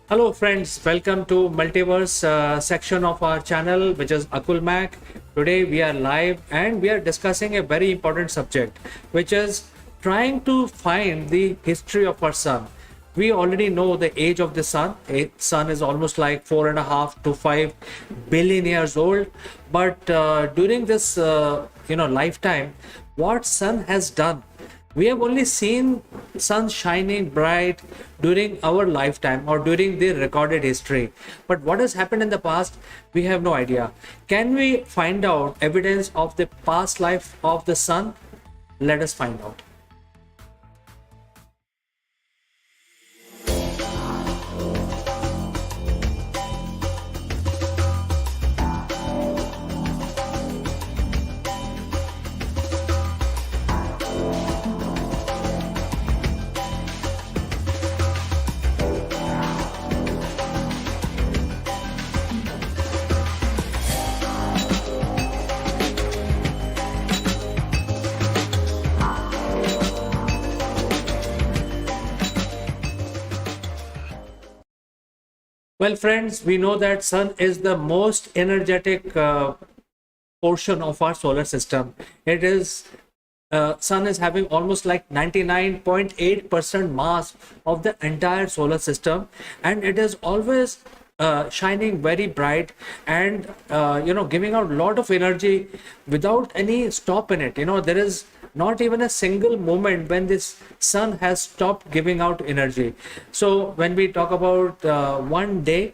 Hello friends, welcome to Multiverse section of our channel, which is Akulmach. Today we are live and we are discussing a very important subject, which is trying to find the history of our sun. We already know the age of the sun. A sun is almost like 4.5 to 5 billion years old. But during this lifetime, what sun has done, we have only seen sun shining bright during our lifetime or during the recorded history. But what has happened in the past, we have no idea. Can we find out evidence of the past life of the sun? Let us find out. Well, friends, we know that sun is the most energetic portion of our solar system. It is sun is having almost like 99.8% mass of the entire solar system, and it is always shining very bright and giving out a lot of energy without any stop in it. There is not even a single moment when this sun has stopped giving out energy. So when we talk about one day,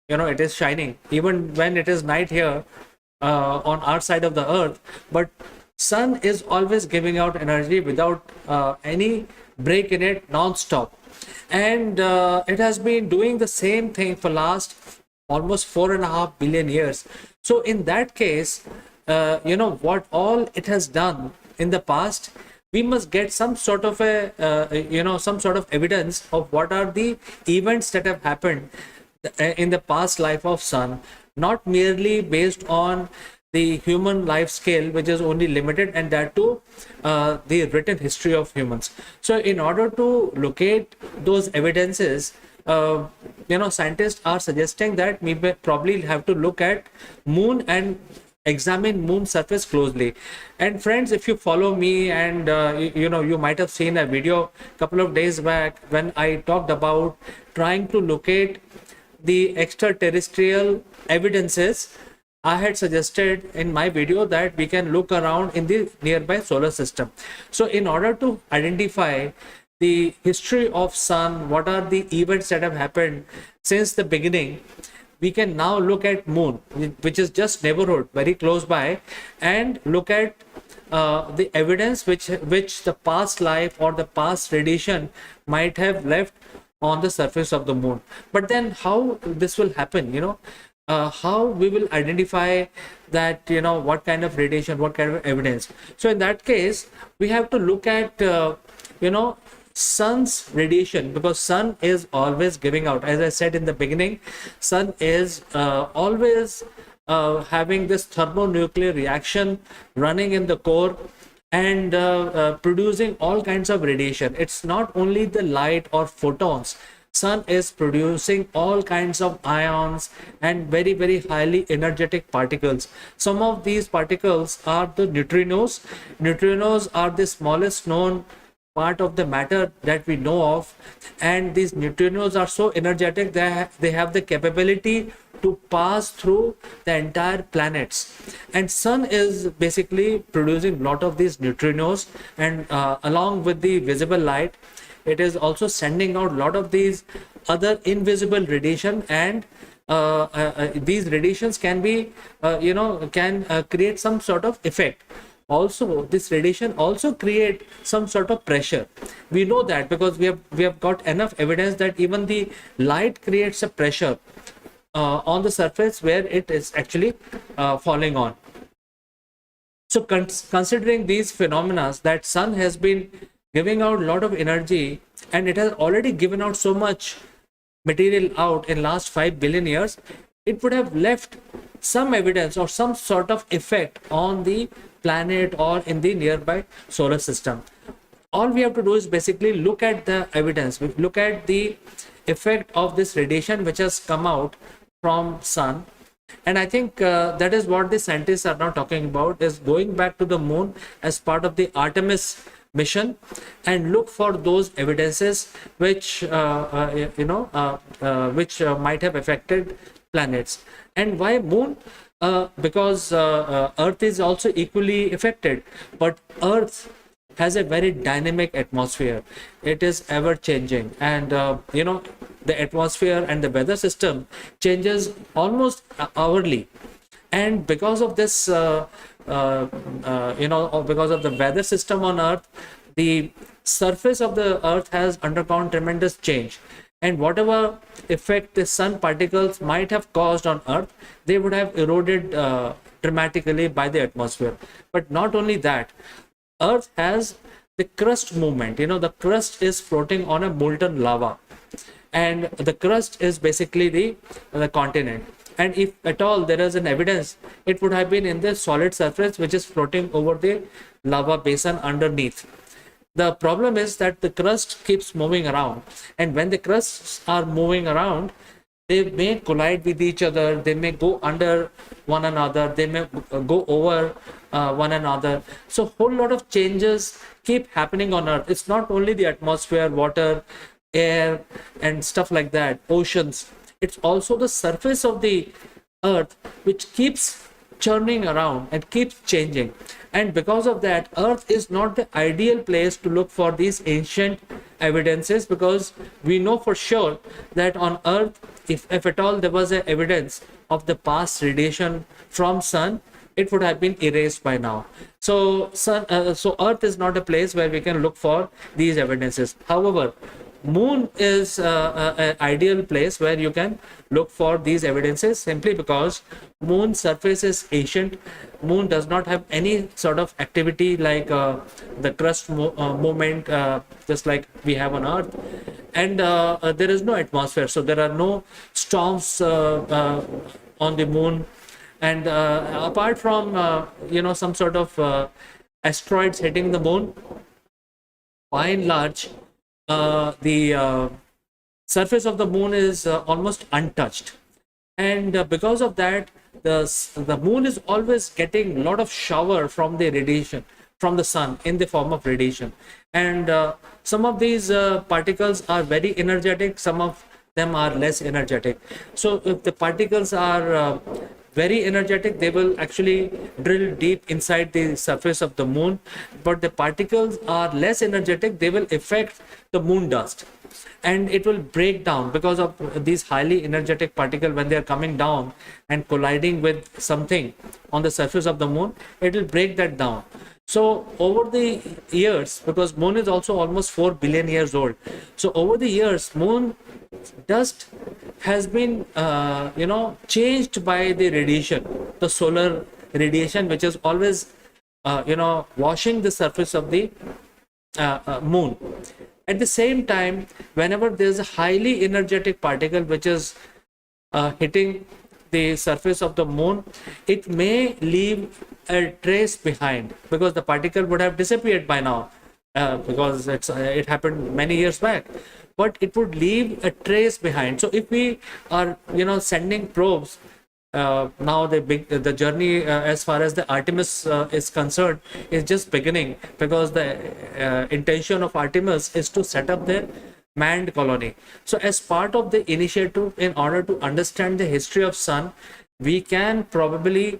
it is shining even when it is night here on our side of the earth, but sun is always giving out energy without any break in it, non-stop. And it has been doing the same thing for last almost 4.5 billion years. So in that case, what all it has done in the past, we must get some sort of some sort of evidence of what are the events that have happened in the past life of sun, not merely based on the human life scale, which is only limited, and that too the written history of humans. So in order to locate those evidences, scientists are suggesting that we may probably have to look at moon and examine moon surface closely. And friends, if you follow me, and you might have seen a video a couple of days back when I talked about trying to locate the extraterrestrial evidences. I had suggested in my video that we can look around in the nearby solar system. So in order to identify the history of sun, what are the events that have happened since the beginning, we can now look at moon, which is just neighborhood very close by, and look at the evidence which the past life or the past radiation might have left on the surface of the moon. But then how this will happen, how we will identify that, what kind of radiation, what kind of evidence. So in that case, we have to look at sun's radiation, because sun is always giving out, as I said in the beginning, sun is always having this thermonuclear reaction running in the core, and producing all kinds of radiation. It's not only the light or photons. Sun is producing all kinds of ions and very, very highly energetic particles. Some of these particles are the neutrinos. Neutrinos are the smallest known part of the matter that we know of, and these neutrinos are so energetic that they have the capability to pass through the entire planets. And sun is basically producing a lot of these neutrinos, and along with the visible light, it is also sending out a lot of these other invisible radiation. And these radiations can be create some sort of effect. Also, this radiation also create some sort of pressure. We know that because we have got enough evidence that even the light creates a pressure on the surface where it is actually falling on. So considering these phenomena, that sun has been giving out a lot of energy, and it has already given out so much material out in last 5 billion years, it would have left some evidence or some sort of effect on the planet or in the nearby solar system. All we have to do is basically look at the evidence, look at the effect of this radiation which has come out from sun. And I think that is what the scientists are now talking about, is going back to the moon as part of the Artemis mission and look for those evidences which might have affected planets. And why moon? Because Earth is also equally affected, but Earth has a very dynamic atmosphere. It is ever changing, and the atmosphere and the weather system changes almost hourly. And because of this because of the weather system on Earth, the surface of the Earth has undergone tremendous change, and whatever effect the sun particles might have caused on Earth, they would have eroded dramatically by the atmosphere. But not only that, Earth has the crust movement. The crust is floating on a molten lava, and the crust is basically the continent. And if at all there is an evidence, it would have been in the solid surface which is floating over the lava basin underneath. The problem is that the crust keeps moving around, and when the crusts are moving around, they may collide with each other, they may go under one another, they may go over one another. So whole lot of changes keep happening on Earth. It's not only the atmosphere, water, air and stuff like that, oceans. It's also the surface of the Earth which keeps churning around and keeps changing. And because of that, Earth is not the ideal place to look for these ancient evidences, because we know for sure that on Earth, if at all there was a evidence of the past radiation from sun, it would have been erased by now. So Earth is not a place where we can look for these evidences. However, moon is an ideal place where you can look for these evidences, simply because moon surface is ancient. Moon does not have any sort of activity like the crust movement, just like we have on Earth. And there is no atmosphere, so there are no storms on the moon. And apart from some sort of asteroids hitting the moon, by and large, the surface of the moon is almost untouched. And because of that, the moon is always getting a lot of shower from the radiation from the sun in the form of radiation. And some of these particles are very energetic, some of them are less energetic. So if the particles are very energetic, they will actually drill deep inside the surface of the moon. But the particles are less energetic, they will affect the moon dust, and it will break down because of these highly energetic particles. When they are coming down and colliding with something on the surface of the moon, it will break that down. So over the years, because moon is also almost 4 billion years old, so over the years, moon dust has been changed by the radiation, the solar radiation, which is always washing the surface of the moon. At the same time, whenever there's a highly energetic particle which is hitting the surface of the moon, it may leave a trace behind, because the particle would have disappeared by now, because it happened many years back, but it would leave a trace behind. So if we are sending probes, now the journey as far as the Artemis is concerned is just beginning, because the intention of Artemis is to set up the manned colony. So as part of the initiative, in order to understand the history of sun, we can probably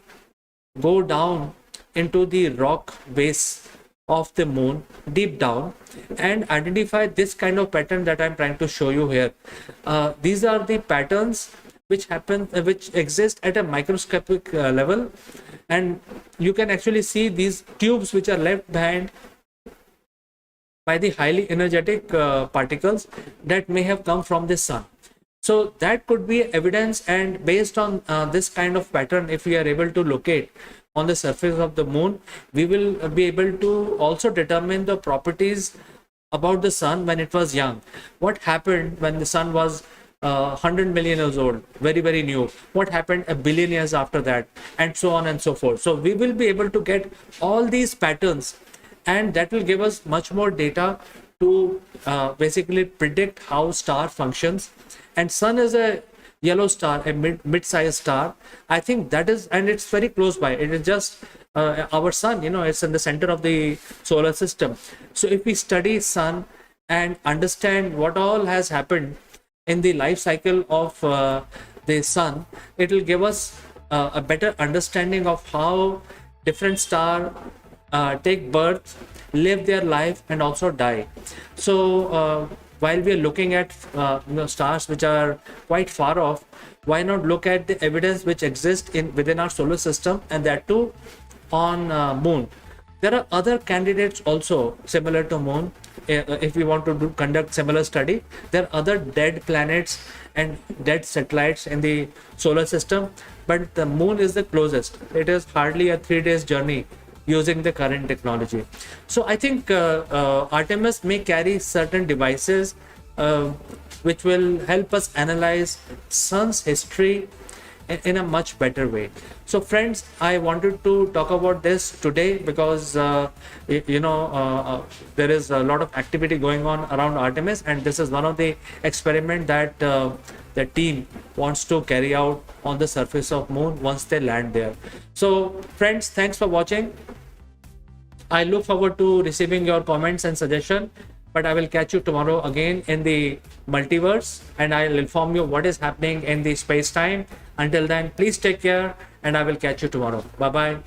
go down into the rock base of the moon, deep down, and identify this kind of pattern that I'm trying to show you here. These are the patterns which exist at a microscopic level, and you can actually see these tubes which are left behind by the highly energetic particles that may have come from the sun. So that could be evidence, and based on this kind of pattern, if we are able to locate on the surface of the moon, we will be able to also determine the properties about the sun when it was young. What happened when the sun was 100 million years old, very, very new? What happened a billion years after that? And so on and so forth. So we will be able to get all these patterns, and that will give us much more data to basically predict how star functions. And sun is a yellow star, a mid-sized star. I think that is, and it's very close by. It is just our sun, it's in the center of the solar system. So if we study sun and understand what all has happened in the life cycle of the sun, it will give us a better understanding of how different stars take birth, live their life, and also die. So while we are looking at stars which are quite far off, why not look at the evidence which exists within our solar system, and that too on moon. There are other candidates also similar to moon. If we want to conduct similar study, there are other dead planets and dead satellites in the solar system, but the moon is the closest. It is hardly a 3 days journey using the current technology. So I think Artemis may carry certain devices which will help us analyze sun's history in a much better way. So friends, I wanted to talk about this today because there is a lot of activity going on around Artemis, and this is one of the experiment that the team wants to carry out on the surface of moon once they land there. So friends, thanks for watching. I look forward to receiving your comments and suggestions, but I will catch you tomorrow again in the multiverse, and I'll inform you what is happening in the space time. Until then, please take care, and I will catch you tomorrow. Bye bye.